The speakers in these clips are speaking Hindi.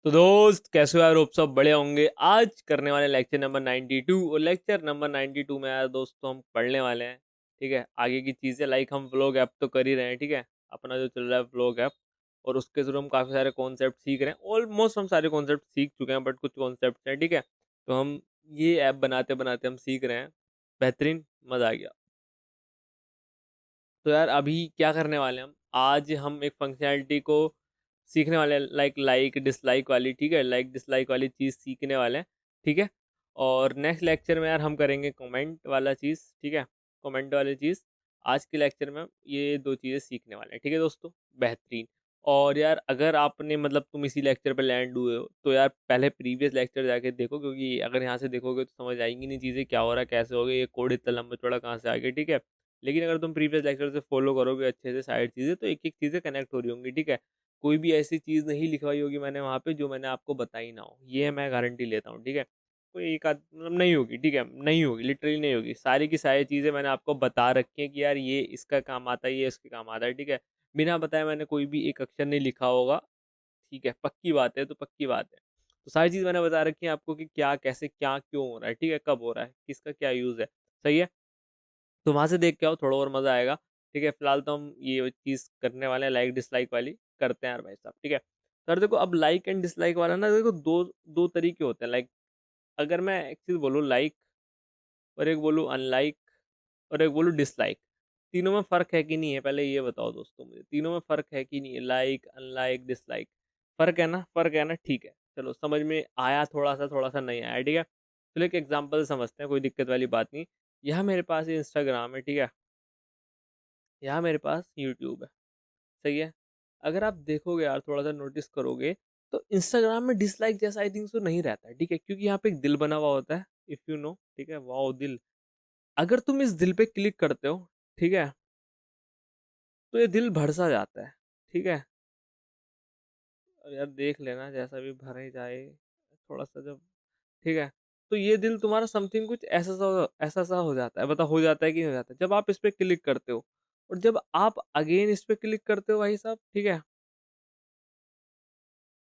तो दोस्त कैसे हो यार? होप सब बड़े होंगे। आज करने वाले लेक्चर नंबर 92। और लेक्चर नंबर 92 में यार दोस्तों हम पढ़ने वाले हैं, ठीक है, आगे की चीज़ें। लाइक हम व्लॉग ऐप तो कर ही रहे हैं, ठीक है, अपना जो चल रहा है व्लॉग ऐप। और उसके थ्रू हम काफ़ी सारे कॉन्सेप्ट सीख रहे हैं। ऑलमोस्ट हम सारे कॉन्सेप्ट सीख चुके हैं, बट कुछ कॉन्सेप्ट हैं, ठीक है। तो हम ये ऐप बनाते बनाते हम सीख रहे हैं। बेहतरीन, मज़ा आ गया। तो यार अभी क्या करने वाले हैं आज हम एक फंक्शनैलिटी को सीखने वाले हैं, लाइक लाइक डिसलाइक वाली, ठीक है, लाइक डिसलाइक वाली चीज़ सीखने वाले हैं, ठीक है। और नेक्स्ट लेक्चर में यार हम करेंगे कमेंट वाला चीज़, ठीक है, कमेंट वाली चीज़। आज के लेक्चर में हम ये दो चीज़ें सीखने वाले हैं, ठीक है दोस्तों। बेहतरीन। और यार अगर आपने मतलब तुम इसी लेक्चर पे लैंड हुए हो तो यार पहले प्रीवियस लेक्चर जाके देखो, क्योंकि अगर यहाँ से देखोगे तो समझ आएंगी नहीं चीज़ें, क्या हो रहा है, कैसे हो गए, ये कोड इतना लंबा चौड़ा कहाँ से आ गया, ठीक है। लेकिन अगर तुम प्रीवियस लेक्चर से फॉलो करोगे अच्छे से सारी चीज़ें, तो एक एक चीज़ें कनेक्ट हो रही होंगी, ठीक है। कोई भी ऐसी चीज़ नहीं लिखवाई होगी मैंने वहाँ पे जो मैंने आपको बताई ना हो, ये मैं गारंटी लेता हूँ, ठीक है। कोई एक आध मतलब नहीं होगी, ठीक है, नहीं होगी, लिटरली नहीं होगी। सारी की सारी चीज़ें मैंने आपको बता रखी हैं कि यार ये इसका काम आता है, ये इसके काम आता है, ठीक है। बिना बताए मैंने कोई भी एक अक्षर नहीं लिखा होगा, ठीक है, पक्की बात है, तो पक्की बात है। तो सारी चीज़ मैंने बता रखी है आपको कि क्या कैसे क्या क्यों हो रहा है, ठीक है, कब हो रहा है, किसका क्या यूज़ है, सही है। तो वहाँ से देख के आओ, थोड़ा और मज़ा आएगा, ठीक है। फिलहाल तो हम ये चीज़ करने वाले हैं, लाइक डिसलाइक वाली करते हैं यार भाई साहब, ठीक है। सर देखो, अब लाइक एंड डिसलाइक वाला ना, देखो दो दो तरीके होते हैं। लाइक अगर मैं एक चीज़ बोलूँ लाइक, और एक बोलूँ अनलाइक, और एक बोलूँ डिसलाइक, तीनों में फ़र्क है कि नहीं है? पहले ये बताओ दोस्तों मुझे, तीनों में फ़र्क है कि नहीं है? लाइक, अनलाइक, डिसलाइक, फ़र्क है ना? फ़र्क है ना? ठीक है, चलो समझ में आया, थोड़ा सा नहीं आया, ठीक है। चलो एक एग्जांपल समझते हैं, कोई दिक्कत वाली बात नहीं। यहाँ मेरे पास इंस्टाग्राम है, ठीक है, यहाँ मेरे पास यूट्यूब है, सही है। अगर आप देखोगे यार, थोड़ा सा नोटिस करोगे, तो इंस्टाग्राम में डिसलाइक जैसा आई थिंक सो नहीं रहता है, ठीक है, क्योंकि यहाँ पे एक दिल बना हुआ होता है, इफ़ यू नो, ठीक है, वाओ दिल। अगर तुम इस दिल पे क्लिक करते हो, ठीक है, तो ये दिल भर सा जाता है, ठीक है। और यार देख लेना, जैसा भी भर ही जाए, थोड़ा सा जब, ठीक है, तो ये दिल तुम्हारा समथिंग कुछ ऐसा सा हो जाता है, बता हो जाता है कि नहीं हो जाता है जब आप इस पे क्लिक करते हो। और जब आप अगेन इस पे क्लिक करते हो भाई साहब, ठीक है,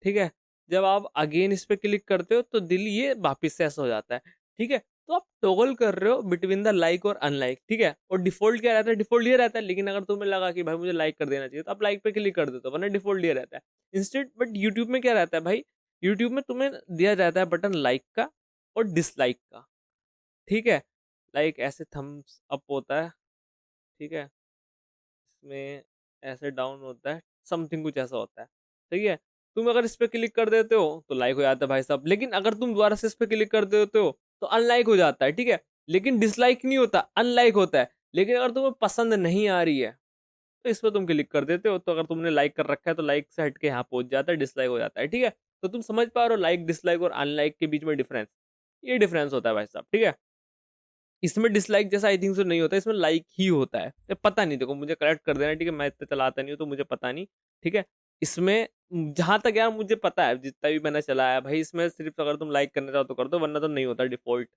ठीक है, जब आप अगेन इस पे क्लिक करते हो तो दिल ये वापस से ऐसा हो जाता है, ठीक है। तो आप टॉगल कर रहे हो बिटवीन द लाइक और अनलाइक, ठीक है। और डिफॉल्ट क्या रहता है? डिफॉल्ट ये रहता है, लेकिन अगर तुम्हें लगा कि भाई मुझे लाइक कर देना चाहिए, तो आप लाइक पे क्लिक कर देते हो, वरना डिफॉल्ट ये रहता है इंस्टेंट। बट यूट्यूब में क्या रहता है भाई? यूट्यूब में तुम्हें दिया जाता है बटन लाइक का और डिसलाइक का, ठीक है। लाइक ऐसे थम्स अप होता है, ठीक है, इसमें ऐसे डाउन होता है, समथिंग कुछ ऐसा होता है, सही है। तुम अगर इस पे क्लिक कर देते हो तो लाइक हो जाता है भाई साहब, लेकिन अगर तुम दोबारा से इस पे क्लिक कर देते हो तो अनलाइक हो जाता है, ठीक है। लेकिन डिसलाइक नहीं होता, अनलाइक होता है। लेकिन अगर तुम्हें पसंद नहीं आ रही है तो इस पे तुम क्लिक कर देते हो, तो अगर तुमने लाइक कर रखा है तो लाइक से हट के यहाँ पहुंच जाता है, डिसलाइक हो जाता है, ठीक है। तो तुम समझ पा रहे हो लाइक डिसलाइक और अनलाइक के बीच में डिफरेंस? ये डिफरेंस होता है भाई साहब, ठीक है। इसमें डिसलाइक जैसा आई थिंक सो नहीं होता, इसमें लाइक ही होता है। ये पता नहीं, देखो मुझे करेक्ट कर देना, ठीक है, मैं इतना चलाता नहीं हूँ तो मुझे पता नहीं, ठीक है। इसमें जहां तक यार मुझे पता है, जितना भी मैंने चलाया भाई, इसमें सिर्फ अगर तुम लाइक करना चाहो तो कर दो, वरना तो नहीं होता डिफॉल्ट,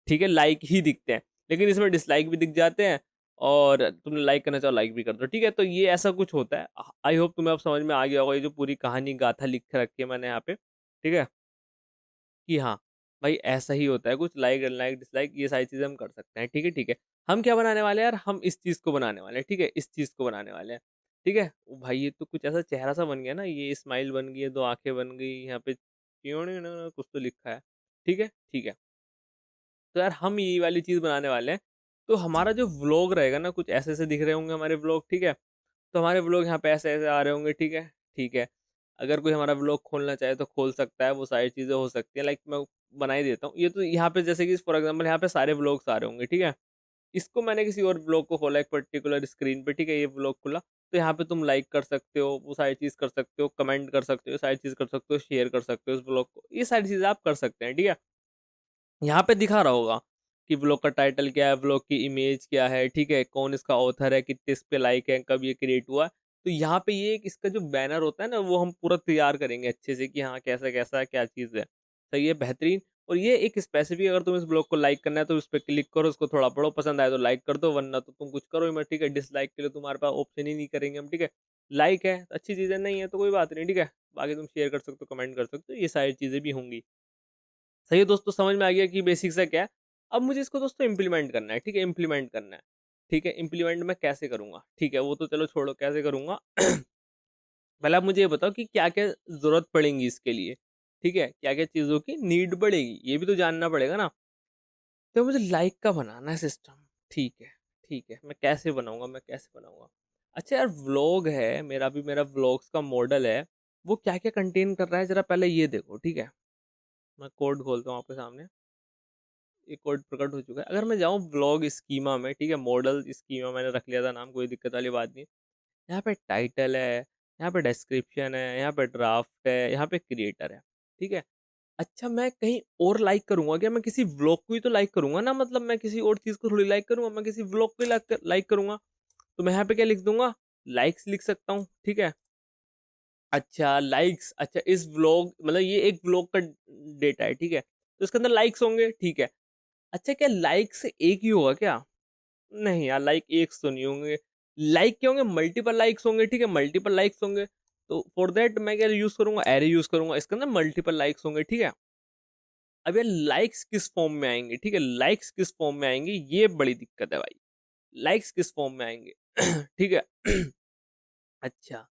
ठीक है, लाइक ही दिखते हैं। लेकिन इसमें डिसलाइक भी दिख जाते हैं, और तुमने लाइक करना चाहो लाइक भी कर दो, ठीक है। तो ये ऐसा कुछ होता है। आई होप तुम्हें अब समझ में आ गया होगा, ये जो पूरी कहानी गाथा लिख के रखी है मैंने यहाँ पे, ठीक है, कि हाँ, भाई ऐसा ही होता है कुछ, लाइक अनलाइक डिसलाइक ये सारी चीज़ें हम कर सकते हैं, ठीक है, ठीक है। हम क्या बनाने वाले हैं यार? हम इस चीज़ को बनाने वाले हैं, ठीक है, इस चीज़ को बनाने वाले हैं, ठीक है। ओ भाई ये तो कुछ ऐसा चेहरा सा बन गया ना, ये स्माइल बन गई है, 2 आँखें बन गई, यहाँ पे कुछ तो लिखा है, ठीक है, ठीक है। तो यार हम ये वाली चीज़ बनाने वाले हैं। तो हमारा जो व्लॉग रहेगा ना, कुछ ऐसे-ऐसे दिख रहे होंगे हमारे व्लॉग, ठीक है। तो हमारे व्लॉग यहाँ पे ऐसे-ऐसे आ रहे होंगे, ठीक है, ठीक है। अगर कोई हमारा व्लॉग खोलना चाहे तो खोल सकता है, वो सारी चीज़ें हो सकती हैं। लाइक मैं बना ही देता हूँ। ये तो यहाँ पे जैसे कि फॉर एग्ज़ाम्पल यहाँ पे सारे व्लॉग्स आ रहे होंगे, ठीक है। इसको मैंने किसी और व्लॉग को खोला एक पर्टिकुलर स्क्रीन पे, ठीक है, ये व्लॉग खुला, तो यहाँ पे तुम लाइक कर सकते हो, वो सारी चीज़ कर सकते हो, कमेंट कर सकते हो, सारी चीज़ कर सकते हो, शेयर कर सकते हो इस व्लॉग को। ये सारी चीज़ें आप कर सकते हैं, ठीक है। यहाँ पे दिखा रहा होगा कि व्लॉग का टाइटल क्या है, व्लॉग की इमेज क्या है, ठीक है, कौन इसका ऑथर है, कितने इस पे लाइक है, कब ये क्रिएट हुआ। तो यहाँ पे ये एक इसका जो बैनर होता है ना, वो हम पूरा तैयार करेंगे अच्छे से कि हाँ कैसा कैसा है, क्या चीज़ है, सही है, बेहतरीन। और ये एक स्पेसिफिक, अगर तुम इस ब्लॉग को लाइक करना है तो उस पर क्लिक करो, उसको थोड़ा पढ़ो, पसंद आए तो लाइक कर दो, वरना तो तुम कुछ करो ही मत, ठीक है। डिसलाइक के लिए तुम्हारे पास ऑप्शन ही नहीं करेंगे हम, ठीक है। लाइक है तो अच्छी चीज़ है, नहीं है तो कोई बात नहीं, ठीक है। बाकी तुम शेयर कर सकते हो, कमेंट कर सकते हो, ये सारी चीज़ें भी होंगी। सही है दोस्तों, समझ में आ गया कि बेसिक्स है क्या है। अब मुझे इसको दोस्तों इम्प्लीमेंट करना है, ठीक है, इम्प्लीमेंट करना है। ठीक है, इम्प्लीमेंट मैं कैसे करूँगा? ठीक है, वो तो चलो छोड़ो कैसे करूँगा। पहले आप मुझे ये बताओ कि क्या-क्या ज़रूरत पड़ेंगी इसके लिए? ठीक है, क्या-क्या चीज़ों की नीड पड़ेगी? ये भी तो जानना पड़ेगा ना। तो मुझे लाइक का बनाना है सिस्टम। ठीक है, ठीक है। मैं कैसे बनाऊँगा, मैं कैसे बनाऊँगा? अच्छा यार, व्लॉग है मेरा, भी मेरा व्लॉग्स का मॉडल है, वो क्या-क्या कंटेन कर रहा है ज़रा पहले ये देखो, ठीक है? मैं कोड खोलता हूँ आपके सामने। ये कोड प्रकट हो चुका है। अगर मैं जाऊँ व्लॉग स्कीमा में, ठीक है, मॉडल स्कीमा मैंने रख लिया था नाम, कोई दिक्कत वाली बात नहीं। यहाँ पे टाइटल है, यहाँ पे डिस्क्रिप्शन है, यहाँ पे ड्राफ्ट है, यहाँ पे क्रिएटर है, ठीक है। अच्छा, मैं कहीं और लाइक करूँगा क्या? मैं किसी व्लॉग को ही तो लाइक करूँगा ना, मतलब मैं किसी और चीज़ को थोड़ी लाइक करूँगा, मैं किसी व्लॉग को ही लाइक करूँगा। तो मैं यहाँ पे क्या लिख दूँगा? लाइक्स लिख सकता हूँ, ठीक है। अच्छा लाइक्स, अच्छा इस व्लॉग मतलब ये एक व्लॉग का डेटा है, ठीक है। तो इसके अंदर लाइक्स होंगे, ठीक है। अच्छा, क्या लाइक्स एक ही होगा क्या? नहीं यार, लाइक एक तो नहीं होंगे। लाइक क्या होंगे? मल्टीपल लाइक्स होंगे, ठीक है, मल्टीपल लाइक्स होंगे। तो फॉर दैट मैं क्या यूज़ करूँगा? एरे यूज़ करूँगा। इसके अंदर मल्टीपल लाइक्स होंगे, ठीक है। अब यार लाइक्स किस फॉर्म में आएँगे, ठीक है, लाइक्स किस फॉर्म में आएँगे, ये बड़ी दिक्कत है भाई। लाइक्स किस फॉर्म में आएँगे? ठीक है। अच्छा,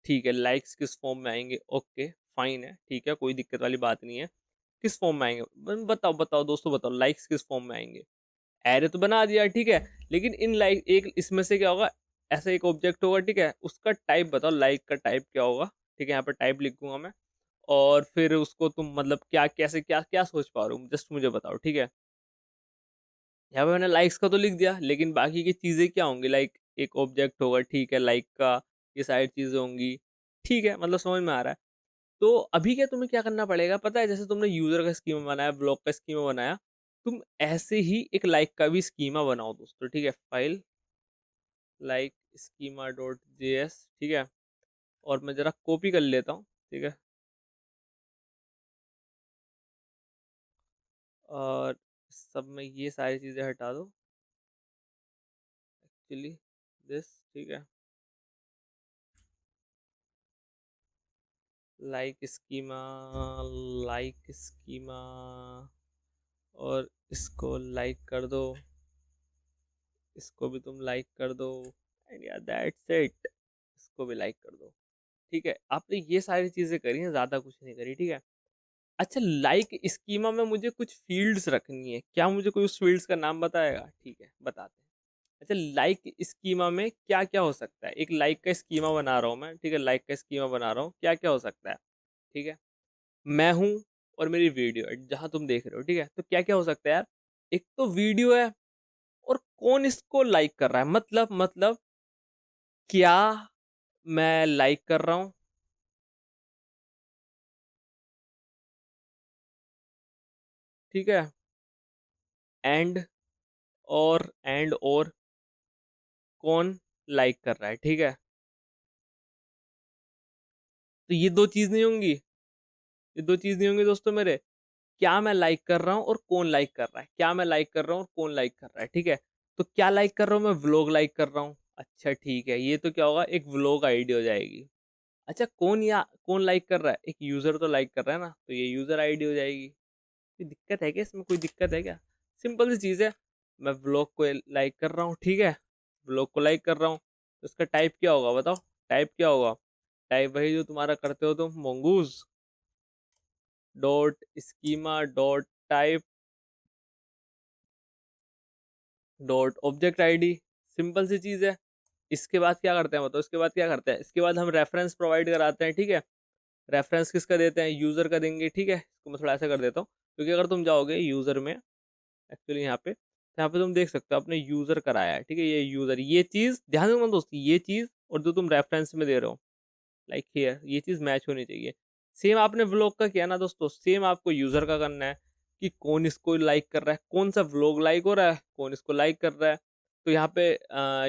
ठीक है, लाइक्स किस फॉर्म में आएँगे? ओके, फाइन है, ठीक है, कोई दिक्कत वाली बात नहीं है। किस फॉर्म में आएँगे? बताओ, बताओ दोस्तों, बताओ लाइक्स किस फॉर्म में आएँगे? एरे तो बना दिया, ठीक है, लेकिन इन लाइक एक इसमें से क्या होगा? ऐसा एक ऑब्जेक्ट होगा, ठीक है, उसका टाइप बताओ, लाइक का टाइप क्या होगा? ठीक है, यहाँ पे टाइप लिखूँगा मैं, और फिर उसको तुम मतलब क्या कैसे क्या क्या सोच पा रहे हो? जस्ट मुझे बताओ, ठीक है? यहाँ पे मैंने लाइक्स का तो लिख दिया, लेकिन बाकी की चीज़ें क्या होंगी? लाइक एक ऑब्जेक्ट होगा, ठीक है, लाइक का, ये सारी चीज़ें होंगी, ठीक है, मतलब समझ में आ रहा है। तो अभी क्या तुम्हें क्या करना पड़ेगा पता है? जैसे तुमने यूज़र का स्कीमा बनाया, ब्लॉक का स्कीमा बनाया, तुम ऐसे ही एक लाइक का भी स्कीमा बनाओ दोस्तों, ठीक है? File like schema dot JS, ठीक है? और मैं ज़रा कॉपी कर लेता हूँ, ठीक है? और सब में ये सारी चीज़ें हटा दो, एक्चुअली दिस, ठीक है? लाइक स्कीमा, लाइक स्कीमा, और इसको लाइक कर दो, इसको भी तुम लाइक कर दो, एंड या दैट्स इट, इसको भी लाइक कर दो, ठीक है। आपने ये सारी चीजें करी हैं, ज्यादा कुछ नहीं करी, ठीक है। अच्छा, लाइक स्कीमा में मुझे कुछ फील्ड्स रखनी है, क्या मुझे कोई उस फील्ड्स का नाम बताएगा? ठीक है, बताते हैं। अच्छा, लाइक स्कीमा में क्या क्या हो सकता है? एक लाइक का स्कीमा बना रहा हूँ मैं, ठीक है, लाइक का स्कीमा बना रहा हूँ, क्या क्या हो सकता है? ठीक है, मैं हूँ और मेरी वीडियो है जहाँ तुम देख रहे हो, ठीक है। तो क्या क्या हो सकता है यार? एक तो वीडियो है, और कौन इसको लाइक कर रहा है, मतलब क्या मैं लाइक कर रहा हूँ, ठीक है, एंड और कौन लाइक कर रहा है, ठीक है। तो ये दो चीज नहीं होंगी, ये दो चीज नहीं होंगी दोस्तों मेरे। क्या मैं लाइक कर रहा हूँ और कौन लाइक कर रहा है, क्या मैं लाइक कर रहा हूँ और कौन लाइक कर रहा है, ठीक है। तो क्या लाइक कर रहा हूँ मैं? व्लॉग लाइक कर रहा हूँ, अच्छा ठीक है, ये तो क्या होगा, एक व्लॉग आईडी हो जाएगी। अच्छा, कौन लाइक कर रहा है? एक यूजर तो लाइक कर रहा है ना, तो ये यूजर आईडी हो जाएगी। कोई दिक्कत है क्या इसमें? कोई दिक्कत है क्या? सिंपल सी चीज़ है। मैं व्लॉग को लाइक कर रहा हूँ, ठीक है, व्लॉग को लाइक कर रहा हूँ, तो इसका टाइप क्या होगा बताओ? टाइप क्या होगा? टाइप वही जो तुम्हारा करते हो तुम, mongoose dot schema dot type dot object ID. Simple सी चीज़ है। इसके बाद क्या करते हैं बताओ? इसके बाद क्या करते हैं? इसके बाद हम रेफरेंस प्रोवाइड कराते हैं, ठीक है। रेफरेंस किसका देते हैं? यूज़र का देंगे, ठीक है। इसको मैं थोड़ा ऐसा कर देता हूँ, क्योंकि अगर तुम जाओगे यूज़र में, एक्चुअली यहाँ पे तुम देख सकते हो, आपने यूज़र कराया है, ठीक है, ये यूज़र, ये चीज़ ध्यान देना दोस्त, ये चीज़ और जो तुम रेफरेंस में दे रहे हो, लाइक हियर, ये चीज़ मैच होनी चाहिए। सेम आपने व्लॉग का किया ना दोस्तों, सेम आपको यूज़र का करना है, कि कौन इसको लाइक कर रहा है, कौन सा व्लॉग लाइक हो रहा है, कौन इसको लाइक कर रहा है। तो यहाँ पे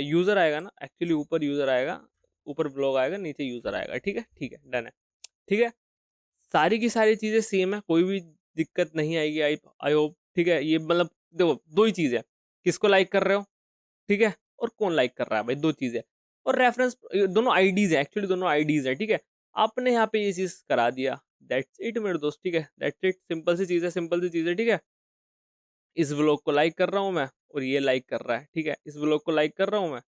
यूज़र आएगा ना, एक्चुअली ऊपर यूज़र आएगा, ऊपर व्लॉग आएगा, नीचे यूज़र आएगा, ठीक है, डन है, ठीक है। सारी की सारी चीज़ें सेम है, कोई भी दिक्कत नहीं आएगी, आई आई होप, ठीक है। ये मतलब देखो, दो ही चीज़ है, किसको लाइक कर रहे हो, ठीक है, और कौन लाइक कर रहा है, भाई दो चीज़ें। और रेफरेंस दोनों आईडीज है, एक्चुअली दोनों आईडीज है, ठीक है। आपने यहाँ पे ये चीज करा दिया, दैट्स इट मेरे दोस्त, ठीक है, दैट्स इट, सिंपल सी चीज है, सिंपल सी चीज है, ठीक है। इस व्लॉग को लाइक कर रहा हूँ मैं, और ये लाइक कर रहा है, ठीक है, इस व्लॉग को लाइक कर रहा हूँ मैं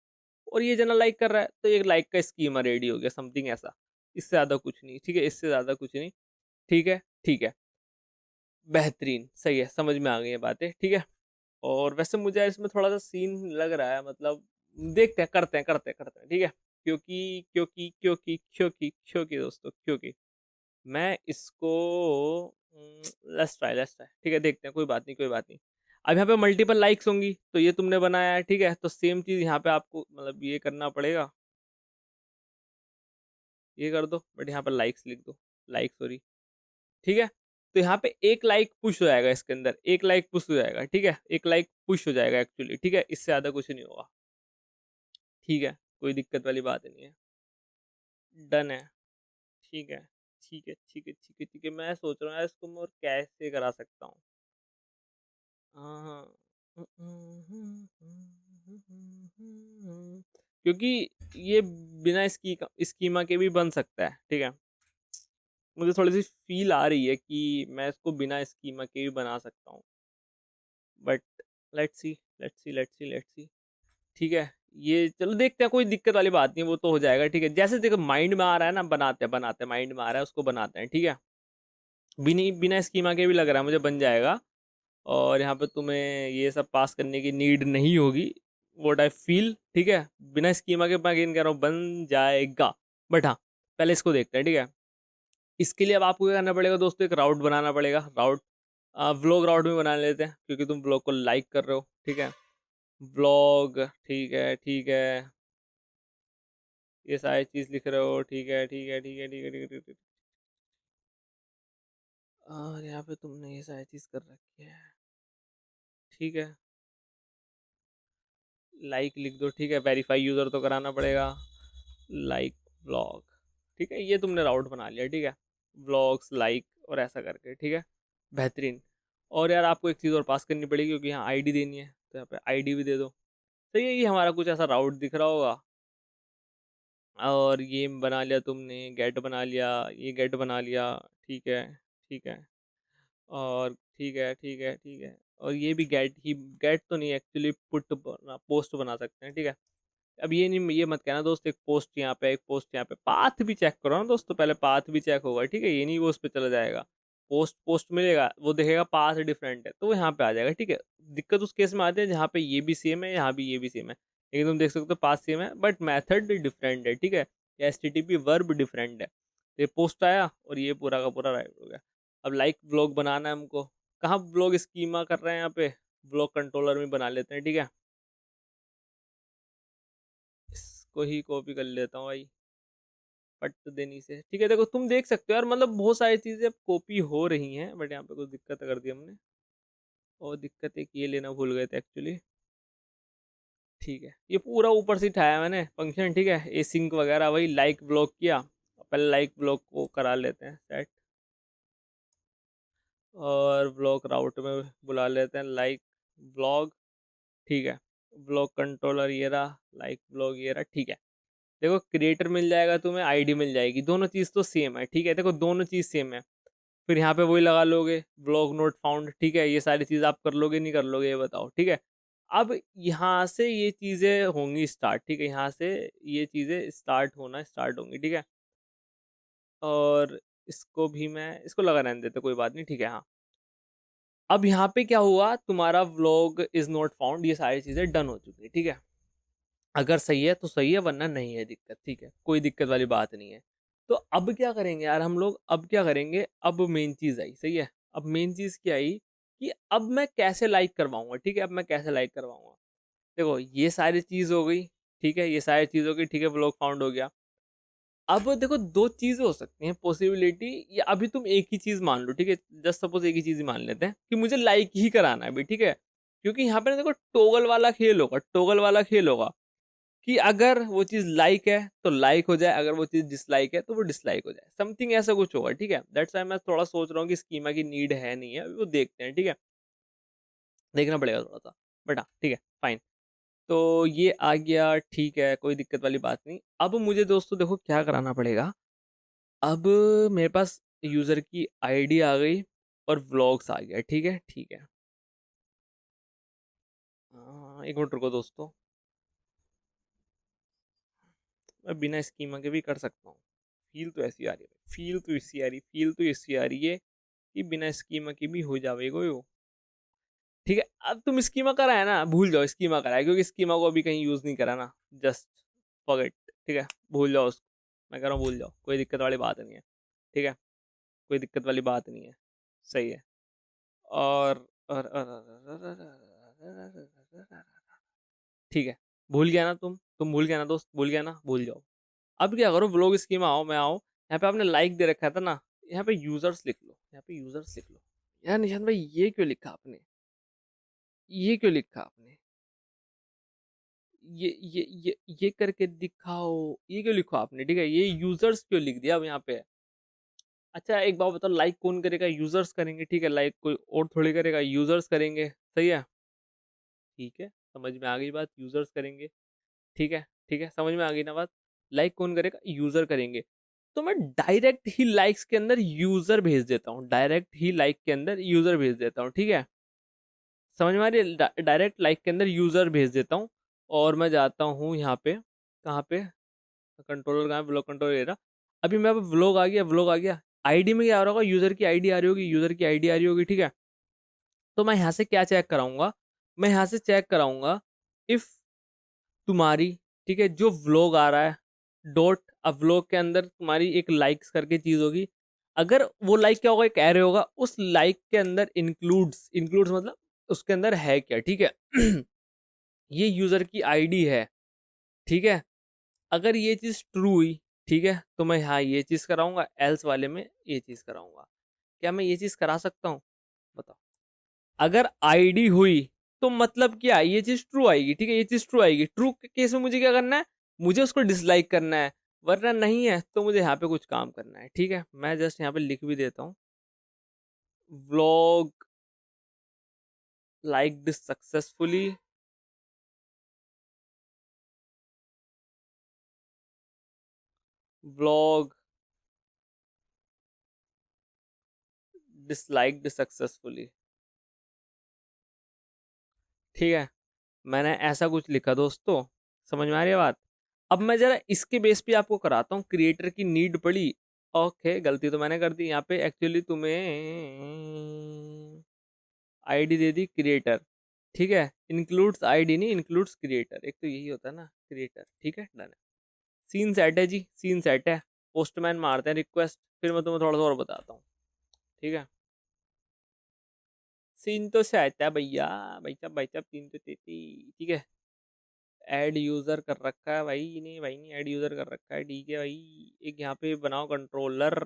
और ये जना लाइक कर रहा है, तो एक लाइक का स्कीमा रेडी हो गया, समथिंग ऐसा, इससे ज्यादा कुछ नहीं, ठीक है, इससे ज्यादा कुछ नहीं, ठीक है, ठीक है, बेहतरीन, सही है, समझ में आ गई है बातें, ठीक है। और वैसे मुझे इसमें थोड़ा सा सीन लग रहा है, मतलब देखते हैं, करते हैं, ठीक है। क्योंकि दोस्तों, क्योंकि मैं इसको लेट्स ट्राई, ठीक है, देखते हैं, कोई बात नहीं, कोई बात नहीं। अब यहाँ पे मल्टीपल लाइक्स होंगी, तो ये तुमने बनाया है, ठीक है, तो सेम चीज यहाँ पे आपको मतलब ये करना पड़ेगा, ये कर दो, बट यहाँ पर लाइक्स लिख दो, लाइक सॉरी, ठीक है। तो यहाँ पे एक लाइक पुश हो जाएगा, इसके अंदर एक लाइक पुश हो जाएगा, ठीक है, एक लाइक पुश हो जाएगा एक्चुअली, ठीक है, इससे ज्यादा कुछ नहीं होगा, ठीक है, कोई दिक्कत वाली बात नहीं है, डन है, ठीक है, ठीक है, मैं सोच रहा हूँ यार इसको मैं और कैसे करा सकता हूँ। हाँ, क्योंकि ये बिना स्कीमा के भी बन सकता है, ठीक है। मुझे थोड़ी सी फील आ रही है कि मैं इसको बिना स्कीमा के भी बना सकता हूँ, बट लेट्स सी, ठीक है। ये चलो देखते हैं, कोई दिक्कत वाली बात नहीं, वो तो हो जाएगा, ठीक है, जैसे देखो माइंड में आ रहा है ना, बनाते हैं, माइंड में आ रहा है उसको बनाते हैं, ठीक है। बिना बिना स्कीमा के भी लग रहा है मुझे बन जाएगा, और यहाँ पे तुम्हें ये सब पास करने की नीड नहीं होगी, व्हाट आई फील, ठीक है। बिना स्कीमा के मैं अगेन कह रहा हूँ बन जाएगा, बट हाँ, पहले इसको देखते हैं, ठीक है। इसके लिए अब आपको क्या करना पड़ेगा दोस्तों, एक राउट बनाना पड़ेगा, राउट व्लॉग राउट में बना लेते हैं, क्योंकि तुम व्लॉग को लाइक कर रहे हो, ठीक है, व्लॉग, ठीक है, ठीक है, ये सारी चीज लिख रहे हो, ठीक है, ठीक है, ठीक है, ठीक है, ठीक है, ठीक है, और यहाँ पे तुमने ये सारी चीज कर रखी है, ठीक है, लाइक लिख दो, ठीक है, वेरीफाई यूजर तो कराना पड़ेगा, लाइक व्लॉग, ठीक है, ये तुमने राउट बना लिया, ठीक है, व्लॉग्स लाइक और ऐसा करके, ठीक है, बेहतरीन। और यार आपको एक चीज़ और पास करनी पड़ेगी, क्योंकि यहाँ आईडी देनी है, तो यहाँ पे आईडी भी दे दो, तो ये हमारा कुछ ऐसा राउट दिख रहा होगा, और ये बना लिया तुमने, गेट बना लिया, ये गेट बना लिया, ठीक है, ठीक है, और ठीक है, ठीक है, ठीक है, और ये भी गेट ही, गेट तो नहीं, एक्चुअली पुट बना, पोस्ट बना सकते हैं, ठीक है। अब ये नहीं, ये मत कहना दोस्त, एक पोस्ट यहाँ पे, एक पोस्ट यहाँ पे, पाथ भी चेक करो ना दोस्तों, पहले पाथ भी चेक होगा, ठीक है, ये नहीं वो उस पर चला जाएगा, पोस्ट पोस्ट मिलेगा, वो देखेगा पाथ डिफरेंट है, तो वो यहाँ पे आ जाएगा, ठीक है। दिक्कत उस केस में आती है जहाँ पे ये भी सेम है, यहाँ भी ये भी सेम है, लेकिन तुम देख सकते हो पाथ सेम है बट मेथड डिफरेंट है, ठीक है, या HTTP वर्ब डिफरेंट है, तो ये पोस्ट आया और ये पूरा का पूरा राइट हो गया। अब लाइक ब्लॉग बनाना है हमको, कहाँ ब्लॉग स्कीमा कर रहे हैं यहाँ पे, ब्लॉग कंट्रोलर में बना लेते हैं, ठीक है, इसको ही कॉपी कर लेता हूँ भाई, पट देनी से, ठीक है। देखो तुम देख सकते हो यार, मतलब बहुत सारी चीजें अब कॉपी हो रही हैं, बट यहाँ पे कुछ दिक्कत कर दी हमने, और दिक्कत एक ये लेना भूल गए थे एक्चुअली, ठीक है, ये पूरा ऊपर से उठाया मैंने फंक्शन, ठीक है, ए सिंक वगैरह, वही लाइक ब्लॉक किया, पहले लाइक ब्लॉक को करा लेते हैं सेट, और ब्लॉक राउट में बुला लेते हैं लाइक ब्लॉग, ठीक है, ब्लॉक कंट्रोलर ये रहा, लाइक ब्लॉग ये रहा, ठीक है। देखो क्रिएटर मिल जाएगा तुम्हें, आईडी मिल जाएगी, दोनों चीज़ तो सेम है, ठीक है, देखो दोनों चीज़ सेम है। फिर यहाँ पे वही लगा लोगे, ब्लॉग नोट फाउंड, ठीक है, ये सारी चीज़ आप कर लोगे नहीं कर लोगे ये बताओ, ठीक है। अब यहाँ से ये चीज़ें होंगी स्टार्ट, ठीक है, यहाँ से ये चीज़ें स्टार्ट होना स्टार्ट होंगी, ठीक है। और इसको भी मैं इसको लगा रहने देते, कोई बात नहीं, ठीक है, हाँ। अब यहाँ पे क्या हुआ, तुम्हारा व्लॉग इज नॉट फाउंड, ये सारी चीज़ें डन हो चुकी है, ठीक है। अगर सही है तो सही है, वरना नहीं है दिक्कत, ठीक है, कोई दिक्कत वाली बात नहीं है। तो अब क्या करेंगे यार हम लोग, अब क्या करेंगे, अब मेन चीज़ आई, सही है। अब मेन चीज़ क्या आई कि अब मैं कैसे लाइक करवाऊंगा, ठीक है, अब मैं कैसे लाइक करवाऊंगा। देखो ये सारी चीज़ हो गई, ठीक है, ये सारी चीज़ हो गई, ठीक है, ब्लॉग फाउंड हो गया। अब देखो दो चीज़ें हो सकती हैं पॉसिबिलिटी, या अभी तुम एक ही चीज़ मान लो, ठीक है, जस्ट सपोज एक ही चीज़ ही मान लेते हैं कि मुझे लाइक ही कराना है अभी, ठीक है। क्योंकि यहाँ पे ना देखो टोगल वाला खेल होगा, टोगल वाला खेल होगा, कि अगर वो चीज़ लाइक है तो लाइक हो जाए, अगर वो चीज़ डिसलाइक है तो वो डिसलाइक हो जाए, समथिंग ऐसा कुछ होगा, ठीक है। दैट्स व्हाई मैं थोड़ा सोच रहा हूँ कि स्कीमा की नीड है नहीं है, अभी वो देखते हैं, ठीक है, देखना पड़ेगा थोड़ा सा, बट हाँ ठीक है, फाइन। तो ये आ गया, ठीक है, कोई दिक्कत वाली बात नहीं। अब मुझे दोस्तों देखो क्या कराना पड़ेगा। अब मेरे पास यूज़र की आईडी आ गई और व्लॉग्स आ गया, ठीक है ठीक है। एक मिनट रुको दोस्तों, मैं बिना स्कीमा के भी कर सकता हूँ। फील तो ऐसी आ रही है, फील तो इसी आ रही, फील तो इसी आ रही है कि बिना स्कीमा के भी हो जाएगा यो। ठीक है, अब तुम स्कीमा करा है ना, भूल जाओ स्कीमा करा है, क्योंकि स्कीमा को अभी कहीं यूज़ नहीं करा ना। जस्ट फॉरगेट, ठीक है, भूल जाओ उसको। मैं कह रहा हूँ भूल जाओ, कोई दिक्कत वाली बात नहीं है। ठीक है, कोई दिक्कत वाली बात नहीं है। सही है। और ठीक है, भूल गया ना तुम भूल गया ना दोस्त, भूल गया ना, भूल जाओ। अब क्या करो, व्लॉग स्कीम आओ, मैं आओ यहाँ पे, आपने लाइक दे रखा था ना, यहाँ पे यूजर्स लिख लो, यहाँ पे यूजर्स लिख लो। यार निशांत भाई ये क्यों लिखा आपने, ये क्यों लिखा आपने, ये करके दिखाओ, ये क्यों लिखा आपने, ठीक है, ये यूजर्स क्यों लिख दिया अब यहाँ पे। अच्छा एक बात बताओ, लाइक कौन करेगा, यूजर्स करेंगे, ठीक है, लाइक कोई और थोड़ी करेगा, यूजर्स करेंगे, सही है। ठीक है, समझ में आ गई बात, यूजर्स करेंगे। ठीक है ठीक है, समझ में आ गई ना बात। लाइक कौन करेगा, यूजर करेंगे। तो मैं डायरेक्ट ही लाइक्स के अंदर यूजर भेज देता हूँ, डायरेक्ट ही लाइक के अंदर यूजर भेज देता हूँ, ठीक है, समझ में आ रही है, डायरेक्ट लाइक के अंदर यूजर भेज देता हूँ। और मैं जाता हूँ यहाँ पे, कहाँ पे, कंट्रोलर कहाँ, ब्लॉग कंट्रोलर ये रहा। अभी मैं व्लॉग आ गया, व्लॉग आ गया, आईडी में क्या आ रहा होगा, यूजर की आईडी आ रही होगी, यूजर की आईडी आ रही होगी, ठीक है। तो मैं यहाँ से क्या चेक कराऊंगा, मैं यहाँ से चेक कराऊंगा इफ तुम्हारी, ठीक है, जो व्लॉग आ रहा है, डॉट, अब व्लॉग के अंदर तुम्हारी एक लाइक्स करके चीज होगी। अगर वो लाइक क्या होगा, एक एरे होगा, उस लाइक के अंदर इंक्लूड्स, इंक्लूड्स मतलब उसके अंदर है क्या, ठीक है। ये यूजर की आईडी है, ठीक है। अगर ये चीज ट्रू हुई, ठीक है, तो मैं हाँ ये चीज कराऊंगा, एल्स वाले में ये चीज कराऊंगा। क्या मैं ये चीज करा सकता हूँ, बताओ। अगर आईडी हुई तो मतलब क्या, ये चीज ट्रू आएगी, ठीक है, ये चीज ट्रू आएगी। ट्रू केस में मुझे क्या करना है, मुझे उसको डिसलाइक करना है, वरना नहीं है तो मुझे यहाँ पे कुछ काम करना है, ठीक है। मैं जस्ट यहाँ पे लिख भी देता हूँ, vlog like this successfully, vlog dislike this successfully, ठीक है। मैंने ऐसा कुछ लिखा दोस्तों, समझ में आ रही है बात। अब मैं जरा इसके बेस पे आपको कराता हूँ, क्रिएटर की नीड पड़ी। ओके, गलती तो मैंने कर दी यहाँ पे, एक्चुअली तुम्हें आईडी दे दी क्रिएटर, ठीक है, इंक्लूड्स आईडी नहीं, इंक्लूड्स क्रिएटर, एक तो यही होता है ना क्रिएटर, ठीक है, डन है। सीन सेट है जी, सीन सेट है। पोस्टमैन मारते हैं रिक्वेस्ट, फिर मैं तुम्हें थोड़ा सा और बताता हूँ, ठीक है। सीन तो सेट है भैया, भाई साहब भाई साहब, सीन तो तेती, ठीक है। ऐड यूजर कर रखा है भाई ने, भाई ने ऐड यूजर कर रखा है, ठीक है भाई। एक यहाँ पे बनाओ कंट्रोलर,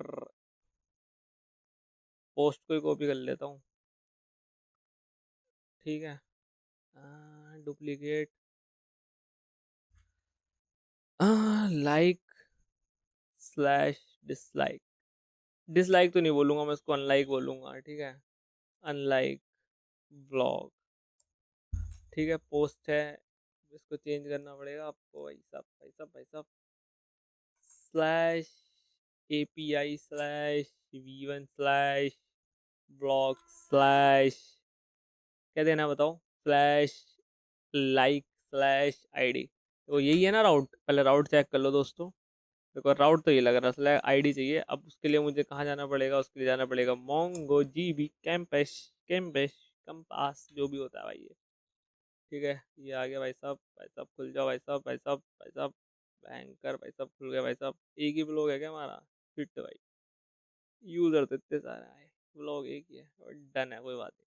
पोस्ट को कॉपी कर लेता हूँ, ठीक है। Duplicate, like slash dislike, dislike तो नहीं बोलूंगा मैं, इसको अनलाइक बोलूंगा, ठीक है, अनलाइक ब्लॉग, ठीक है। पोस्ट है, इसको चेंज करना पड़ेगा आपको भाई साहब, भाई साहब भाई साहब, slash API slash V1 slash blog slash, क्या देना है बताओ, स्लैश लाइक स्लैश आईडी। तो यही है ना राउट, पहले राउट चेक कर लो दोस्तों। देखो राउट तो ये लग रहा है, स्लैश आईडी चाहिए। अब उसके लिए मुझे कहाँ जाना पड़ेगा, उसके लिए जाना पड़ेगा Mongo GB campus, campus compass, जो भी होता है भाई ये, ठीक है। ये आ गया भाई साहब, भाई साहब खुल जाओ भाई साहब, भाई साहब भाई साहब, बैंकर भाई साहब खुल गया भाई साहब। एक ही ब्लॉग है क्या हमारा, फिट भाई, यूजर तो इतने सारे आए, ब्लॉग एक ही है और डन है, कोई बात नहीं।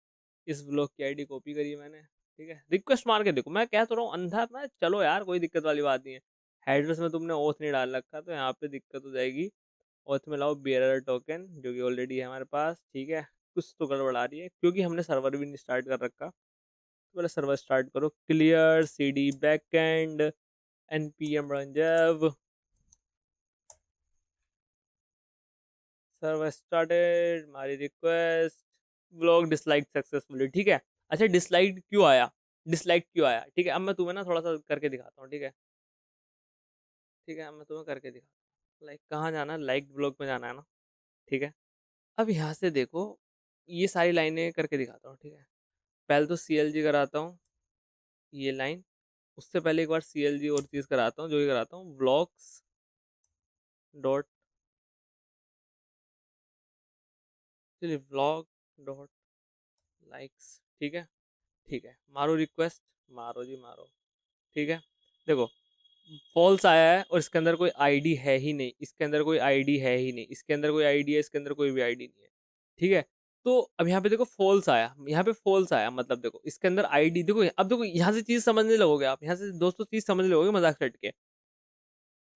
इस ब्लॉग की आईडी कॉपी करी है मैंने, ठीक है। रिक्वेस्ट मार के देखो, मैं कह तो रहा हूँ अंधा मैं, चलो यार कोई दिक्कत वाली बात नहीं है। हेडर्स में तुमने ओथ नहीं डाल रखा, तो यहाँ पे दिक्कत हो जाएगी। ओथ में लाओ बियरर टोकन, जो कि ऑलरेडी है हमारे पास, ठीक है। कुछ तो गड़बड़ आ रही है, क्योंकि हमने सर्वर भी नहीं स्टार्ट कर रखा। तो पहले सर्वर स्टार्ट करो, clear cd backend npm run dev, server started, हमारी रिक्वेस्ट, ब्लॉग डिसलाइक सक्सेसफुली, ठीक है। अच्छा डिसलाइक क्यों आया, डिसलाइक क्यों आया, ठीक है। अब मैं तुम्हें ना थोड़ा सा करके दिखाता हूँ, ठीक है, ठीक है। अब मैं तुम्हें करके दिखाता हूँ, लाइक कहाँ जाना है, लाइक ब्लॉग में जाना है ना, ठीक है। अब यहाँ से देखो, ये सारी लाइनें करके दिखाता हूँ, ठीक है। पहले तो CLG कराता हूँ, ये लाइन। उससे पहले एक बार CLG और चीज़ कराता हूँ, जो ये कराता हूँ व्लॉग्स डॉट, चलिए व्लॉग डॉट लाइक्स, ठीक है, ठीक है। मारो रिक्वेस्ट, मारो जी मारो, ठीक है। देखो फॉल्स आया है और इसके अंदर कोई आईडी है ही नहीं, इसके अंदर कोई आईडी है ही नहीं, इसके अंदर कोई आईडी है, इसके अंदर कोई भी आईडी नहीं है, ठीक है। तो अब यहाँ पे देखो फॉल्स आया, यहाँ पे फॉल्स आया, मतलब देखो इसके अंदर आईडी, देखो अब देखो यहाँ से चीज समझने लगोगे आप, यहाँ से दोस्तों चीज समझने लगोगे मजाक छट के।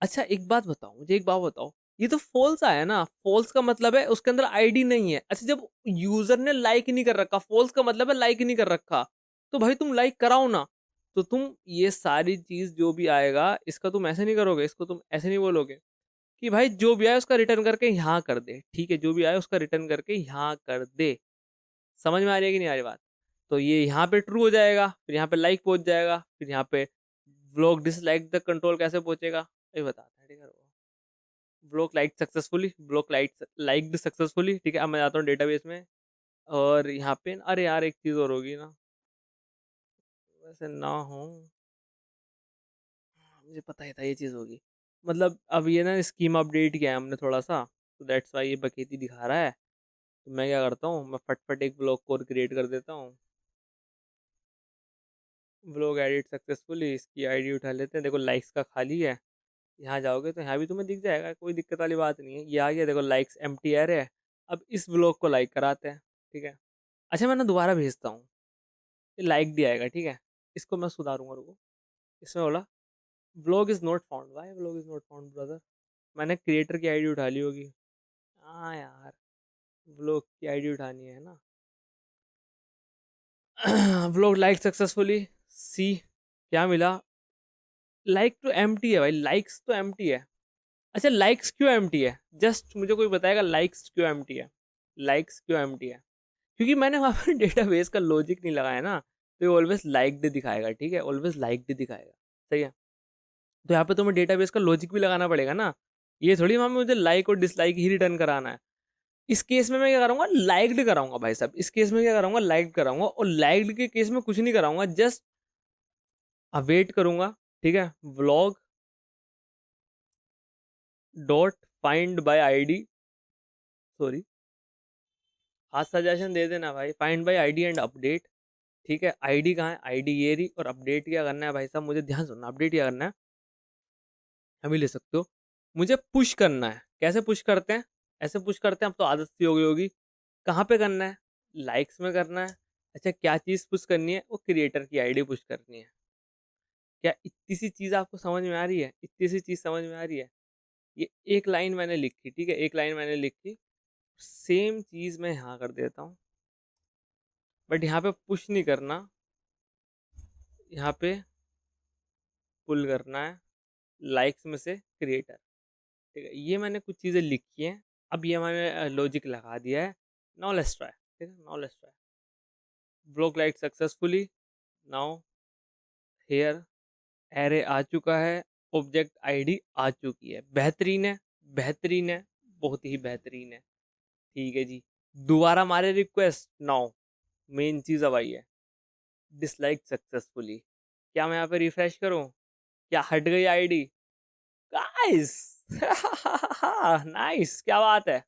अच्छा एक बात बताओ, मुझे एक बात बताओ, ये तो फॉल्स आया ना, फॉल्स का मतलब है उसके अंदर आईडी नहीं है। अच्छा जब यूजर ने लाइक नहीं कर रखा, फॉल्स का मतलब है लाइक नहीं कर रखा, तो भाई तुम लाइक कराओ ना। तो तुम ये सारी चीज जो भी आएगा इसका तुम ऐसे नहीं करोगे, इसको तुम ऐसे नहीं बोलोगे कि भाई जो भी आए उसका रिटर्न करके यहाँ कर दे, ठीक है, जो भी आए उसका रिटर्न करके यहाँ कर दे। समझ में आ रही है कि नहीं आ रही बात? तो ये यहाँ पे ट्रू हो जाएगा, फिर यहाँ पे लाइक पहुंच जाएगा, फिर यहाँ पे व्लॉग डिसलाइक द कंट्रोल कैसे पहुंचेगा ये बताता है, ठीक है। Block like successfully, block like liked successfully, ठीक है। अब मैं जाता हूँ डेटाबेस में, और यहाँ पे अरे यार एक चीज़ और होगी ना, वैसे ना हो, मुझे पता ही था ये चीज़ होगी। मतलब अब ये ना स्कीम अपडेट किया है हमने थोड़ा सा, तो दैट्स वाई ये बकेती दिखा रहा है। तो मैं क्या करता हूँ, मैं फटफट एक ब्लॉग कोड क्रिएट कर देता हूँ। ब्लॉग एडिट सक्सेसफुली, इसकी आईडी उठा लेते हैं, देखो लाइक्स का खाली है। यहाँ जाओगे तो यहाँ भी तुम्हें दिख जाएगा, कोई दिक्कत वाली बात नहीं है। ये आ गया देखो, लाइक्स एम्प्टी एरे है। अब इस ब्लॉग को लाइक कराते हैं, ठीक है। अच्छा मैं ना दोबारा भेजता हूँ, ये लाइक भी आएगा, ठीक है। इसको मैं सुधारूंगा, रुको। इसमें बोला blog is not found, why blog is not found brother, मैंने क्रिएटर की आईडी उठा ली होगी। हाँ यार, ब्लॉग की आईडी उठानी है ना। ब्लॉग लाइक सक्सेसफुली, सी क्या मिला, लाइक तो एम्प्टी है भाई, लाइक्स तो एम्प्टी है। अच्छा लाइक्स क्यों एम्प्टी है, जस्ट मुझे कोई बताएगा लाइक्स क्यों एम्प्टी है, लाइक्स क्यों एम्प्टी है? क्योंकि मैंने वहाँ पर डेटाबेस का लॉजिक नहीं लगाया ना, तो ये ऑलवेज लाइक्ड दिखाएगा, ठीक है, ऑलवेज लाइक्ड दिखाएगा, सही है। तो यहाँ पे तुम्हें डेटाबेस का लॉजिक भी लगाना पड़ेगा ना, ये थोड़ी वहाँ में मुझे लाइक और डिसलाइक ही रिटर्न कराना है। इस केस में मैं क्या कराऊंगा, लाइक्ड कराऊंगा भाई साहब, इस केस में क्या कराऊंगा, लाइक्ड कराऊंगा, और लाइक्ड के केस में कुछ नहीं कराऊंगा, जस्ट अवेट करूंगा, ठीक है। Vlog dot find by ID, sorry, आज सजेशन दे देना भाई, find by ID and update, ठीक है। आईडी कहाँ है, आईडी ये रही, और अपडेट क्या करना है भाई साहब, मुझे ध्यान सुनना, अपडेट क्या करना है, अभी ले सकते हो। मुझे पुश करना है, कैसे पुश करते हैं, ऐसे पुश करते हैं, अब तो आदत सी हो गई होगी। कहाँ पे करना है, लाइक्स में करना है। अच्छा क्या चीज़ पुश करनी है, वो क्रिएटर की आईडी पुश करनी है। क्या इतनी सी चीज़ आपको समझ में आ रही है, इतनी सी चीज़ समझ में आ रही है? ये एक लाइन मैंने लिखी, ठीक है, एक लाइन मैंने लिखी, सेम चीज़ मैं यहाँ कर देता हूँ, बट यहाँ पे पुश नहीं करना, यहाँ पे पुल करना है लाइक्स में से क्रिएटर, ठीक है। ये मैंने कुछ चीज़ें लिखी हैं, अब ये मैंने लॉजिक लगा दिया है। नाउ लेट्स ट्राई, ठीक है, now let's try. Block like successfully, now here array आ चुका है, ऑब्जेक्ट आईडी आ चुकी है, बेहतरीन है, बेहतरीन है, बहुत ही बेहतरीन है, ठीक है जी। दोबारा मारे रिक्वेस्ट, नाउ मेन चीज़ अब आई है, डिसलाइक सक्सेसफुली। क्या मैं यहाँ पे रिफ्रेश करूँ, क्या हट गई आईडी? गाइस नाइस, क्या बात है।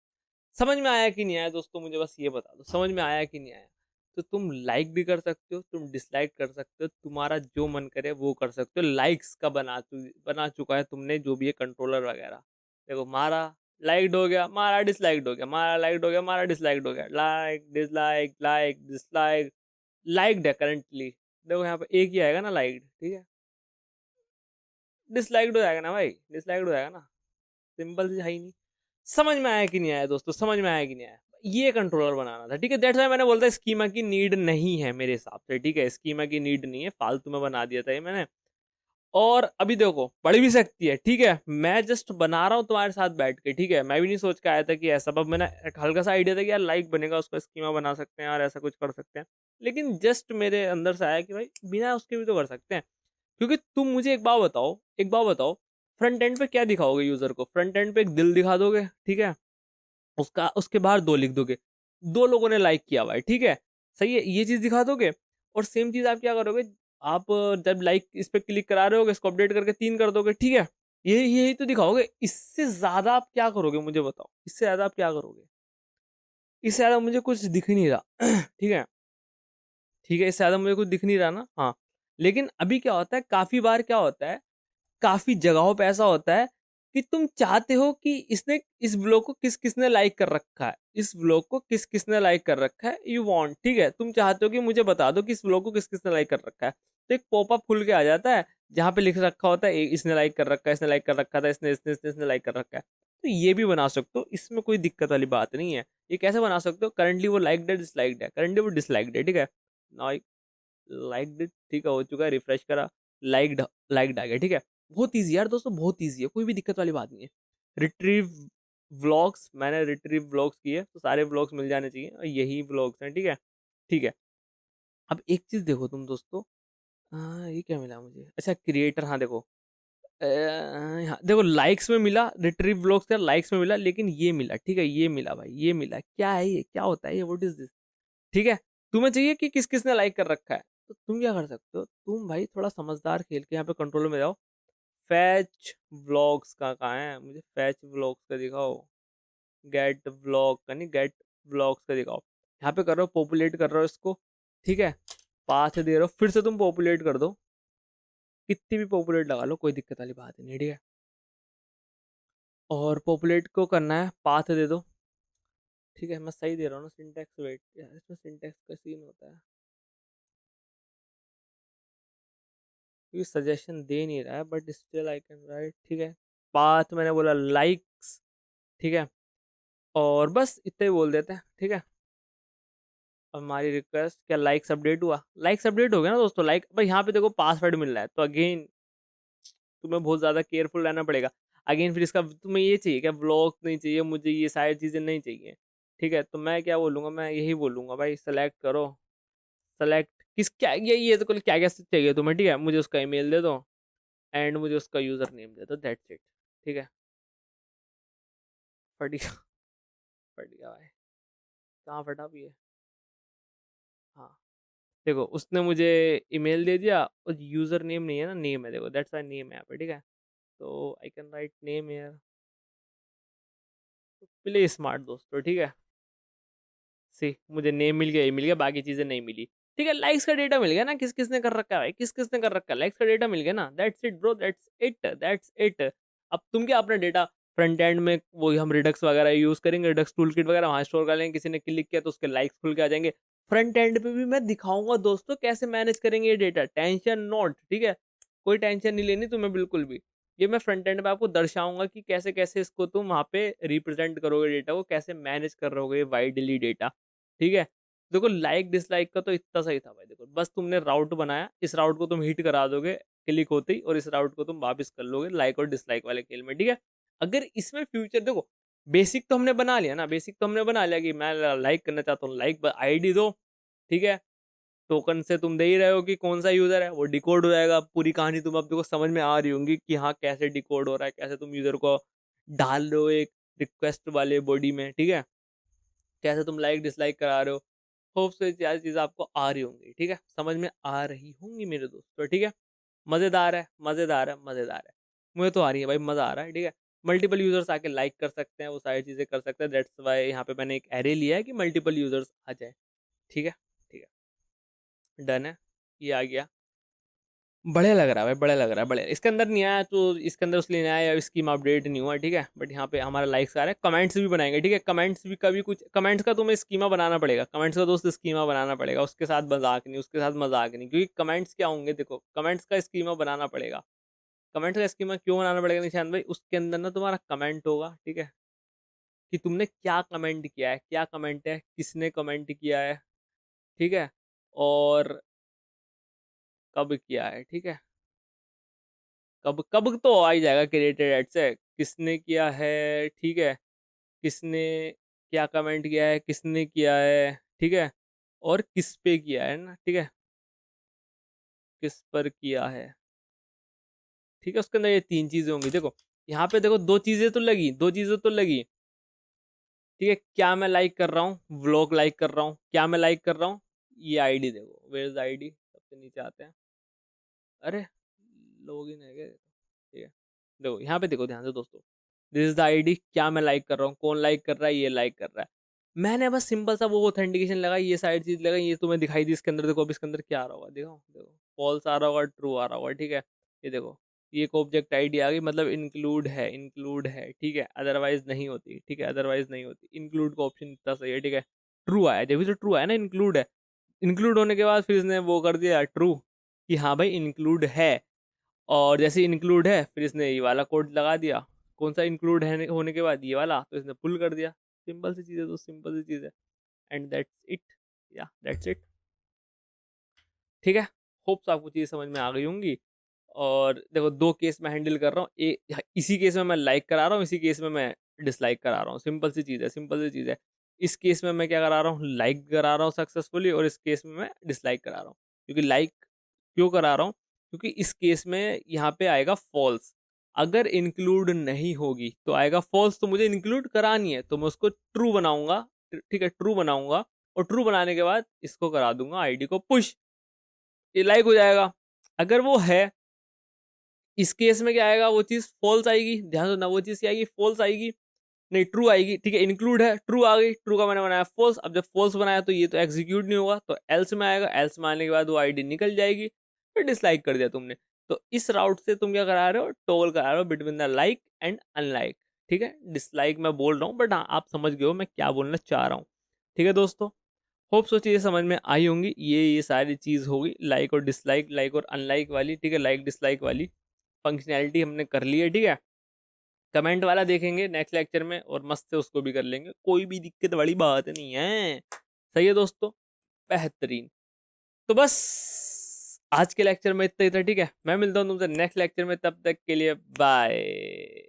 समझ में आया कि नहीं आया दोस्तों, मुझे बस ये बता दो, समझ में आया कि नहीं आया? तो तुम लाइक भी कर सकते हो, तुम डिसलाइक कर सकते हो, तुम्हारा जो मन करे वो कर सकते हो। लाइक्स का बना चुका है तुमने जो भी है कंट्रोलर वगैरह। देखो मारा, लाइक्ड हो गया, मारा डिसलाइक्ड हो गया, मारा लाइक्ड हो गया, मारा डिसलाइक्ड हो गया, like dislike like dislike, liked है करंटली। देखो यहाँ पे एक ही आएगा ना लाइक्ड, ठीक है, डिसलाइक्ड हो जाएगा ना भाई, डिसलाइक्ड हो जाएगा ना, सिंपल सी है ही नहीं। समझ में आया कि नहीं आया दोस्तों, समझ में आया कि नहीं आया? ये कंट्रोलर बनाना था, ठीक है। दैट्स व्हाई मैंने बोलता स्कीमा की नीड नहीं है मेरे हिसाब से, ठीक है, स्कीमा की नीड नहीं है, फालतू में बना दिया था ये मैंने। और अभी देखो बढ़ भी सकती है, ठीक है, मैं जस्ट बना रहा हूँ तुम्हारे साथ बैठ के, ठीक है, मैं भी नहीं सोच के आया था कि ऐसा, बस मैंने एक हल्का सा आइडिया था कि यार लाइक बनेगा, उसका स्कीमा बना सकते हैं यार, ऐसा कुछ कर सकते हैं, लेकिन जस्ट मेरे अंदर से आया कि भाई बिना उसके भी तो कर सकते हैं। क्योंकि तुम मुझे एक बात बताओ, फ्रंट एंड पे क्या दिखाओगे यूजर को? फ्रंट एंड पे एक दिल दिखा दोगे, ठीक है, उसका उसके बाहर 2 लिख दोगे, 2 लोगों ने लाइक किया हुआ है, ठीक है, सही है, ये चीज़ दिखा दोगे। और सेम चीज़ आप क्या करोगे, आप जब लाइक इस पे क्लिक करा रहे होगे, इसको अपडेट करके 3 कर दोगे, ठीक है, यही तो दिखाओगे। इससे ज़्यादा आप क्या करोगे मुझे बताओ? इससे ज़्यादा आप क्या करोगे? इससे ज़्यादा मुझे कुछ दिख ही नहीं रहा। ठीक है, ठीक है, इससे ज़्यादा मुझे कुछ दिख नहीं रहा ना? हाँ, लेकिन अभी क्या होता है, काफ़ी बार क्या होता है, काफ़ी जगहों पे ऐसा होता है कि तुम चाहते हो कि इसने इस ब्लॉग को किस किसने लाइक कर रखा है, इस ब्लॉग को किस किसने लाइक कर रखा है, यू वांट, ठीक है, तुम चाहते हो कि मुझे बता दो कि इस ब्लॉग को किस किसने लाइक कर रखा है। तो एक पॉपअप खुल के आ जाता है जहाँ पे लिख रखा होता है इसने लाइक कर रखा है, इसने लाइक कर रखा था, इसने लाइक कर रखा है। तो ये भी बना सकते हो, इसमें कोई दिक्कत वाली बात नहीं है। ये कैसे बना सकते हो, करंटली वो लाइक्ड है, डिसलाइक्ड है, करंटली वो डिसलाइक्ड है, ठीक है, लाइक्ड, ठीक है, हो चुका है, रिफ्रेश करा, लाइक्ड, लाइक्ड आ गया, ठीक है। बहुत ईजी यार दोस्तों, बहुत ईजी है, कोई भी दिक्कत वाली बात नहीं है। रिट्रीव व्लॉग्स, मैंने रिट्रीव व्लॉग्स किए तो सारे व्लॉग्स मिल जाने चाहिए, और यही व्लॉग्स हैं, ठीक है, ठीक है। अब एक चीज देखो तुम दोस्तों, ये क्या मिला मुझे, अच्छा क्रिएटर, हाँ देखो, हाँ देखो, लाइक्स में मिला, रिट्रीव व्लॉग्स का लाइक्स में मिला, लेकिन ये मिला, ठीक है, ये मिला भाई, ये मिला, क्या है ये, क्या होता है ये, व्हाट इज दिस, ठीक है। तुम्हें चाहिए कि किस किसने लाइक कर रखा है, तो तुम क्या कर सकते हो, तुम भाई थोड़ा समझदार खेल के यहाँ पे कंट्रोल में जाओ। फैच व्लॉग्स का कहाँ है, मुझे फैच व्लॉग्स का दिखाओ, गेट व्लॉग का नहीं, गेट व्लॉग्स का दिखाओ। यहाँ पे कर रहे हो, पॉपुलेट कर रहे हो इसको, ठीक है, पाथ दे रहे हो, फिर से तुम पॉपुलेट कर दो, कितनी भी पॉपुलेट लगा लो, कोई दिक्कत वाली बात नहीं, ठीक है। और पॉपुलेट को करना है, पाथ दे दो, ठीक है, मैं सही दे रहा हूँ ना सिंटैक्स, वेट यार इसमें सिंटैक्स का सीन होता है, क्योंकि सजेशन दे नहीं रहा है, but still I can write, ठीक है, पाथ मैंने बोला लाइक्स, ठीक है, और बस इतना ही बोल देते हैं, ठीक है। अब हमारी रिक्वेस्ट क्या, लाइक्स अपडेट हुआ, लाइक्स अपडेट हो गया ना दोस्तों, लाइक भाई यहाँ पे देखो पासवर्ड मिल रहा है, तो अगेन तुम्हें बहुत ज़्यादा केयरफुल रहना पड़ेगा। अगेन फिर इसका तुम्हें ये चाहिए क्या, ब्लॉग नहीं चाहिए मुझे, ये सारी चीज़ें नहीं चाहिए, ठीक है, तो मैं क्या बोलूँगा, मैं यही बोलूँगा भाई सेलेक्ट करो, सेलेक्ट किस क्या ये तो क्या क्या चाहिए तुम्हें, ठीक है, मुझे उसका ईमेल दे दो, एंड मुझे उसका यूज़र नेम दे दो, दैट्स इट, ठीक है। फट गया, फट गया भाई, कहाँ फटा भी है, हाँ, देखो उसने मुझे ईमेल दे दिया, और यूज़र नेम नहीं है ना, नेम है, देखो दैट्स माय नेम है यहाँ पे, ठीक है, तो I can write name here, play smart दोस्तों, ठीक है, सी मुझे नेम मिल गया, ये मिल गया, बाकी चीज़ें नहीं मिली, ठीक है, लाइक्स का डेटा मिल गया ना, किस किसने कर रखा है भाई, किस किसने कर रखा है, लाइक्स का डेटा मिल गया ना, that's it bro, that's it, that's it. अब तुम क्या अपना डेटा फ्रंट एंड में, वही हम रिडक्स वगैरह यूज़ करेंगे, रिडक्स टूल किट वगैरह वहाँ स्टोर कर लेंगे, किसी ने क्लिक किया तो उसके लाइक्स खुल के आ जाएंगे। फ्रंट एंड पे भी मैं दिखाऊंगा दोस्तों कैसे मैनेज करेंगे ये डेटा, टेंशन नॉट, ठीक है, कोई टेंशन नहीं लेनी तुम्हें बिल्कुल भी। ये मैं फ्रंट एंड पे आपको दर्शाऊंगा कि कैसे कैसे इसको तुम वहाँ पे रिप्रेजेंट करोगे, डेटा को कैसे मैनेज कर रहोगे वाइडली डेटा, ठीक है। देखो लाइक डिसलाइक का तो इतना सही था भाई, देखो बस तुमने राउट बनाया, इस राउट को तुम हिट करा दोगे क्लिक होते ही, और इस राउट को तुम वापस कर लोगे लाइक और डिसलाइक वाले खेल में, ठीक है। अगर इसमें फ्यूचर देखो, बेसिक तो हमने बना लिया ना, बेसिक तो हमने बना लिया कि मैं लाइक करना चाहता हूँ, लाइक आईडी दो, ठीक है, टोकन से तुम दे ही रहे हो कि कौन सा यूजर है, वो डिकोड हो जाएगा, पूरी कहानी तुम अब देखो समझ में आ रही होंगी कि हाँ कैसे डिकोड हो रहा है, कैसे तुम यूजर को डाल रहे हो एक रिक्वेस्ट वाले बॉडी में, ठीक है, कैसे तुम लाइक डिसलाइक करा रहे हो। होप सो ये सारी चीज़ें आपको आ रही होंगी, ठीक है, समझ में आ रही होंगी मेरे दोस्तों, ठीक है। मज़ेदार है, मज़ेदार है, मज़ेदार है, मुझे तो आ रही है भाई, मज़ा आ रहा है, ठीक है। मल्टीपल यूजर्स आके लाइक कर सकते हैं, वो सारी चीज़ें कर सकते हैं, दैट्स वाई यहाँ पे मैंने एक एरे लिया है कि मल्टीपल यूजर्स आ जाए, ठीक है, ठीक है, डन है, ये आ गया, बढ़िया लग रहा है भाई, बढ़िया लग रहा है, बढ़िया, इसके अंदर नहीं आया तो इसके अंदर उसलिए नहीं आया, स्कीम अपडेट नहीं हुआ, ठीक है, बट यहाँ पे हमारा लाइक्स आ रहा है, कमेंट्स भी बनाएंगे, ठीक है, कमेंट्स भी कभी कुछ, कमेंट्स का तुम्हें स्कीमा बनाना पड़ेगा, कमेंट्स का दोस्त स्कीमा बनाना पड़ेगा, उसके साथ मजाक नहीं, उसके साथ मजाक नहीं, क्योंकि कमेंट्स क्या होंगे, देखो कमेंट्स का स्कीमा बनाना पड़ेगा। कमेंट्स का स्कीमा क्यों बनाना पड़ेगा निशान भाई, उसके अंदर ना तुम्हारा कमेंट होगा, ठीक है, कि तुमने क्या कमेंट किया है, क्या कमेंट है, किसने कमेंट किया है, ठीक है, और कब किया है, ठीक है, कब कब तो आ ही जाएगा क्रिएटेड एट से, किसने किया है, ठीक है, किसने क्या कमेंट किया है, किसने किया है, ठीक है, और किस पे किया है ना, ठीक है, किस पर किया है, ठीक है, उसके अंदर ये 3 चीजें होंगी। देखो यहाँ पे देखो 2 चीजें तो लगी, 2 चीजें तो लगी, ठीक है, क्या मैं लाइक कर रहा हूँ, व्लॉग लाइक कर रहा हूँ, क्या मैं लाइक कर रहा हूँ, ये आईडी देखो, वेयर इज आईडी, सबसे नीचे आते हैं, अरे लॉगिन है क्या, ठीक है, देखो यहाँ पे देखो ध्यान से दोस्तों, दिस इज द आईडी, क्या मैं लाइक कर रहा हूँ, कौन लाइक कर रहा है, ये लाइक कर रहा है, मैंने बस सिंपल सा वो ऑथेंटिकेशन लगाई, ये सारी चीज लगाई, ये तुम्हें दिखाई दी इसके अंदर, देखो अब इसके अंदर क्या आ रहा होगा, देखो देखो फॉल्स आ रहा होगा, ट्रू आ रहा होगा, ठीक है, ये देखो, ये एक ऑब्जेक्ट आईडी आ गई, मतलब इंक्लूड है, इंक्लूड है, ठीक है, अदरवाइज नहीं होती, ठीक है, अदरवाइज नहीं होती, इंक्लूड का ऑप्शन इतना सही है, ठीक है, ट्रू आया, जब भी तो ट्रू आया ना, इंक्लूड है, इंक्लूड होने के बाद फिर इसने वो कर दिया ट्रू, कि हाँ भाई इंक्लूड है, और जैसे इंक्लूड है फिर इसने ये वाला कोड लगा दिया, कौन सा इंक्लूड है होने के बाद, ये वाला, तो इसने पुल कर दिया, सिंपल सी चीज़ है, तो सिंपल सी चीज़ है, एंड दैट्स इट, या दैट्स इट, ठीक है, होप्स आपको चीज़ समझ में आ गई होंगी। और देखो 2 केस में हैंडल कर रहा हूँ, इसी केस में मैं लाइक करा रहा हूँ, इसी केस में मैं डिसलाइक करा रहा हूँ, सिंपल सी चीज़ है, सिंपल सी चीज़ है, इस केस में मैं क्या करा रहा हूँ, लाइक करा रहा हूँ सक्सेसफुली, और इस केस में मैं डिसलाइक करा रहा हूँ, क्योंकि लाइक क्यों करा रहा हूँ, क्योंकि इस केस में यहाँ पे आएगा फॉल्स, अगर इंक्लूड नहीं होगी तो आएगा फॉल्स, तो मुझे इंक्लूड करानी है, तो मैं उसको ट्रू बनाऊंगा, ठीक है, ट्रू बनाऊंगा, और ट्रू बनाने के बाद इसको करा दूंगा आईडी को पुश, ये लाइक हो जाएगा, अगर वो है, इस केस में क्या आएगा, वो चीज़ फॉल्स आएगी, ध्यान दो ना, वो चीज़ क्या आएगी, फॉल्स आएगी, नहीं ट्रू आएगी, ठीक है, इंक्लूड है, ट्रू आ गई, ट्रू का मैंने बनाया फॉल्स, अब जब फॉल्स बनाया तो ये तो एग्जीक्यूट नहीं होगा, तो एल्स में आएगा, एल्स में आने के बाद वो आईडी निकल जाएगी, फिर डिसलाइक कर दिया तुमने, तो इस राउट से तुम क्या करा रहे हो, टोल करा रहे हो between the like and unlike, ठीक है, डिसलाइक मैं बोल रहा हूँ, बट हाँ आप समझ गए हो मैं क्या बोलना चाह रहा हूँ, ठीक है दोस्तों, होप सो चीज़ें समझ में आई होंगी, ये सारी चीज़ होगी, लाइक और डिसलाइक, लाइक और अनलाइक वाली, ठीक है, लाइक डिसलाइक वाली फंक्शनैलिटी हमने कर ली है, ठीक है, कमेंट वाला देखेंगे नेक्स्ट लेक्चर में, और मस्त से उसको भी कर लेंगे, कोई भी दिक्कत वाली बात नहीं है, सही है दोस्तों, बेहतरीन, तो बस आज के लेक्चर में इतना ही था, ठीक है, मैं मिलता हूँ तुमसे नेक्स्ट लेक्चर में, तब तक के लिए बाय।